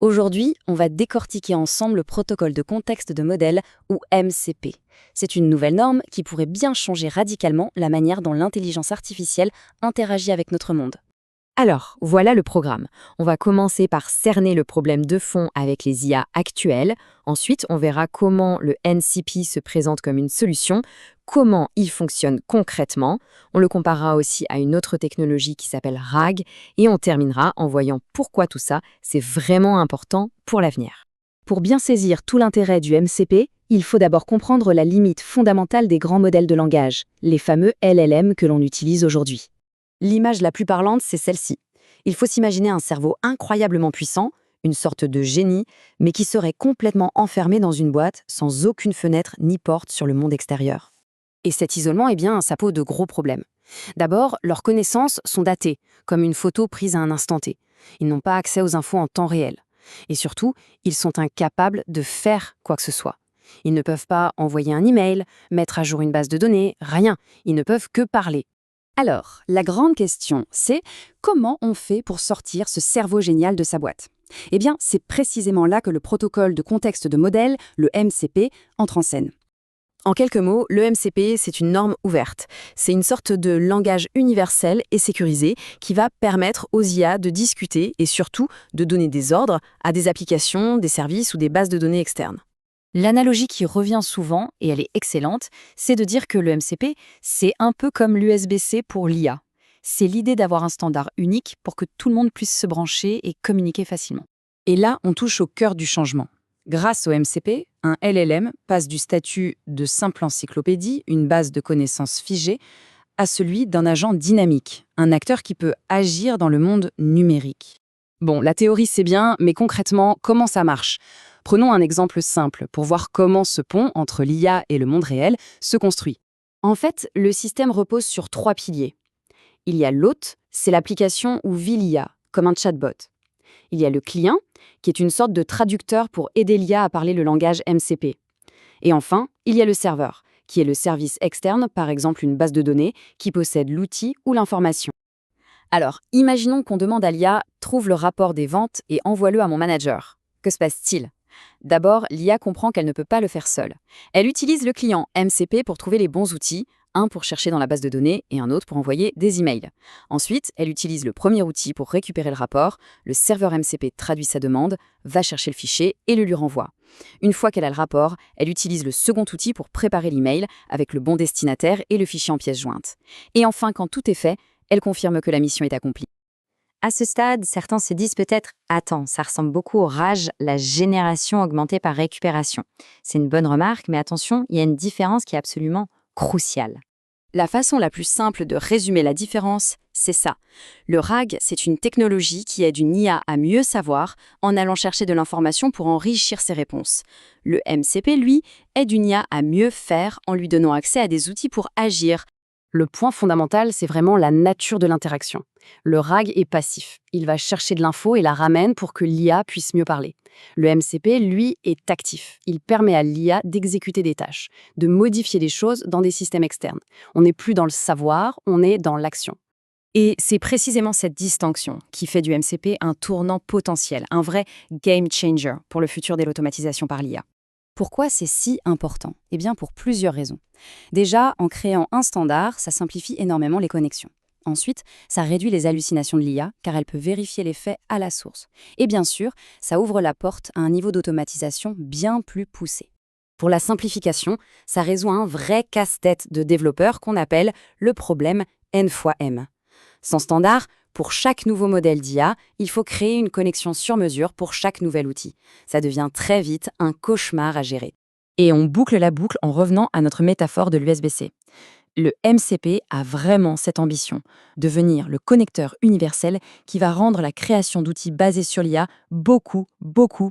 Aujourd'hui, on va décortiquer ensemble le protocole de contexte de modèle, ou MCP. C'est une nouvelle norme qui pourrait bien changer radicalement la manière dont l'intelligence artificielle interagit avec notre monde. Alors, voilà le programme. On va commencer par cerner le problème de fond avec les IA actuelles. Ensuite, on verra comment le NCP se présente comme une solution, comment il fonctionne concrètement. On le comparera aussi à une autre technologie qui s'appelle RAG. Et on terminera en voyant pourquoi tout ça, c'est vraiment important pour l'avenir. Pour bien saisir tout l'intérêt du MCP, il faut d'abord comprendre la limite fondamentale des grands modèles de langage, les fameux LLM que l'on utilise aujourd'hui. L'image la plus parlante, c'est celle-ci. Il faut s'imaginer un cerveau incroyablement puissant, une sorte de génie, mais qui serait complètement enfermé dans une boîte, sans aucune fenêtre ni porte sur le monde extérieur. Et cet isolement, ça pose de gros problèmes. D'abord, leurs connaissances sont datées, comme une photo prise à un instant T. Ils n'ont pas accès aux infos en temps réel. Et surtout, ils sont incapables de faire quoi que ce soit. Ils ne peuvent pas envoyer un email, mettre à jour une base de données, rien. Ils ne peuvent que parler. Alors, la grande question, c'est comment on fait pour sortir ce cerveau génial de sa boîte? C'est précisément là que le protocole de contexte de modèle, le MCP, entre en scène. En quelques mots, le MCP, c'est une norme ouverte. C'est une sorte de langage universel et sécurisé qui va permettre aux IA de discuter et surtout de donner des ordres à des applications, des services ou des bases de données externes. L'analogie qui revient souvent, et elle est excellente, c'est de dire que le MCP, c'est un peu comme l'USB-C pour l'IA. C'est l'idée d'avoir un standard unique pour que tout le monde puisse se brancher et communiquer facilement. Et là, on touche au cœur du changement. Grâce au MCP, un LLM passe du statut de simple encyclopédie, une base de connaissances figée, à celui d'un agent dynamique, un acteur qui peut agir dans le monde numérique. Bon, la théorie c'est bien, mais concrètement, comment ça marche? Prenons un exemple simple pour voir comment ce pont entre l'IA et le monde réel se construit. En fait, le système repose sur 3 piliers. Il y a l'hôte, c'est l'application où vit l'IA, comme un chatbot. Il y a le client, qui est une sorte de traducteur pour aider l'IA à parler le langage MCP. Et enfin, il y a le serveur, qui est le service externe, par exemple une base de données, qui possède l'outil ou l'information. Alors, imaginons qu'on demande à l'IA « Trouve le rapport des ventes et envoie-le à mon manager ». Que se passe-t-il? D'abord, l'IA comprend qu'elle ne peut pas le faire seule. Elle utilise le client MCP pour trouver les bons outils, un pour chercher dans la base de données et un autre pour envoyer des emails. Ensuite, elle utilise le premier outil pour récupérer le rapport, le serveur MCP traduit sa demande, va chercher le fichier et le lui renvoie. Une fois qu'elle a le rapport, elle utilise le second outil pour préparer l'email avec le bon destinataire et le fichier en pièces jointes. Et enfin, quand tout est fait, elle confirme que la mission est accomplie. À ce stade, certains se disent peut-être « Attends, ça ressemble beaucoup au RAG, la génération augmentée par récupération ». C'est une bonne remarque, mais attention, il y a une différence qui est absolument cruciale. La façon la plus simple de résumer la différence, c'est ça. Le RAG, c'est une technologie qui aide une IA à mieux savoir en allant chercher de l'information pour enrichir ses réponses. Le MCP, lui, aide une IA à mieux faire en lui donnant accès à des outils pour agir. Le point fondamental, c'est vraiment la nature de l'interaction. Le RAG est passif. Il va chercher de l'info et la ramène pour que l'IA puisse mieux parler. Le MCP, lui, est actif. Il permet à l'IA d'exécuter des tâches, de modifier les choses dans des systèmes externes. On n'est plus dans le savoir, on est dans l'action. Et c'est précisément cette distinction qui fait du MCP un tournant potentiel, un vrai game changer pour le futur de l'automatisation par l'IA. Pourquoi c'est si important? Pour plusieurs raisons. Déjà, en créant un standard, ça simplifie énormément les connexions. Ensuite, ça réduit les hallucinations de l'IA, car elle peut vérifier les faits à la source. Et bien sûr, ça ouvre la porte à un niveau d'automatisation bien plus poussé. Pour la simplification, ça résout un vrai casse-tête de développeurs qu'on appelle le problème N fois M. Sans standard, pour chaque nouveau modèle d'IA, il faut créer une connexion sur mesure pour chaque nouvel outil. Ça devient très vite un cauchemar à gérer. Et on boucle la boucle en revenant à notre métaphore de l'USB-C. Le MCP a vraiment cette ambition, devenir le connecteur universel qui va rendre la création d'outils basés sur l'IA beaucoup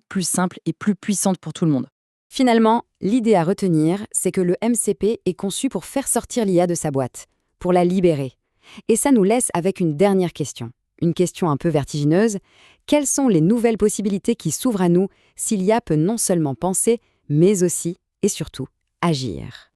plus simple et plus puissante pour tout le monde. Finalement, l'idée à retenir, c'est que le MCP est conçu pour faire sortir l'IA de sa boîte, pour la libérer. Et ça nous laisse avec une dernière question. Une question un peu vertigineuse. Quelles sont les nouvelles possibilités qui s'ouvrent à nous si l'IA peut non seulement penser, mais aussi et surtout agir ?